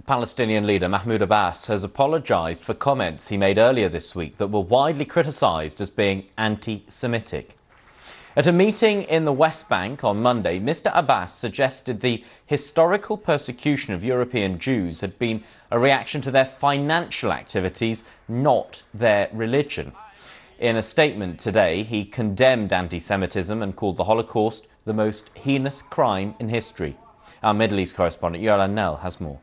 Palestinian leader Mahmoud Abbas has apologised for comments he made earlier this week that were widely criticised as being anti-Semitic. At a meeting in the West Bank on Monday, Mr. Abbas suggested the historical persecution of European Jews had been a reaction to their financial activities, not their religion. In a statement today, he condemned anti-Semitism and called the Holocaust the most heinous crime in history. Our Middle East correspondent Yolan Nell has more.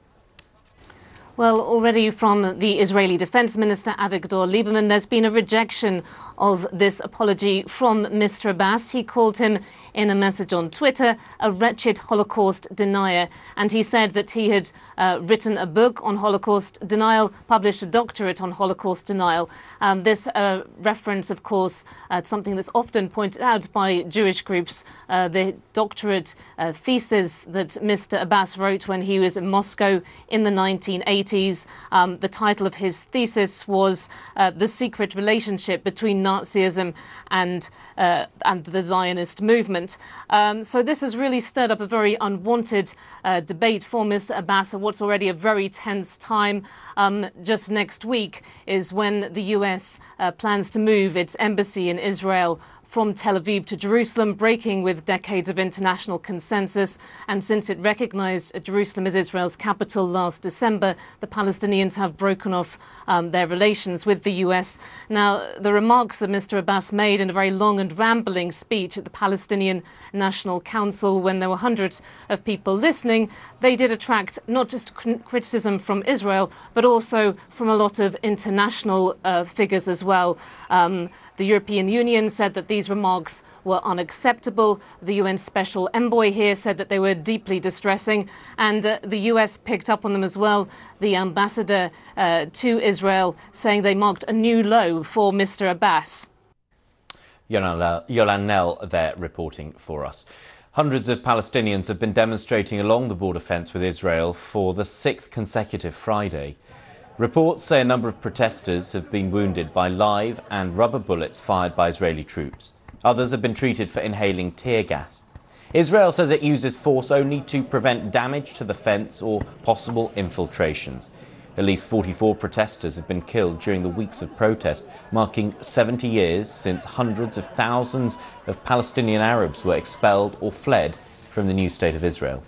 Well, already from the Israeli Defense Minister Avigdor Lieberman, there's been a rejection of this apology from Mr. Abbas. He called him, in a message on Twitter, a wretched Holocaust denier. And he said that he had written a book on Holocaust denial, published a doctorate on Holocaust denial. This reference, of course, to something that's often pointed out by Jewish groups, the doctorate thesis that Mr. Abbas wrote when he was in Moscow in the 1980s. The title of his thesis was The Secret Relationship Between Nazism and the Zionist Movement. So this has really stirred up a very unwanted debate for Mr. Abbas at what's already a very tense time. Just next week is when the US plans to move its embassy in Israel from Tel Aviv to Jerusalem, breaking with decades of international consensus. And since it recognized Jerusalem as Israel's capital last December, the Palestinians have broken off their relations with the US. Now, the remarks that Mr. Abbas made in a very long and rambling speech at the Palestinian National Council, when there were hundreds of people listening, they did attract not just criticism from Israel, but also from a lot of international figures as well. The European Union said that these remarks were unacceptable. The UN Special Envoy here said that they were deeply distressing, and the US picked up on them as well. The ambassador to Israel saying they marked a new low for Mr. Abbas. Yolan Nell there reporting for us. Hundreds of Palestinians have been demonstrating along the border fence with Israel for the 6th consecutive Friday. Reports say a number of protesters have been wounded by live and rubber bullets fired by Israeli troops. Others have been treated for inhaling tear gas. Israel says it uses force only to prevent damage to the fence or possible infiltrations. At least 44 protesters have been killed during the weeks of protest, marking 70 years since hundreds of thousands of Palestinian Arabs were expelled or fled from the new state of Israel.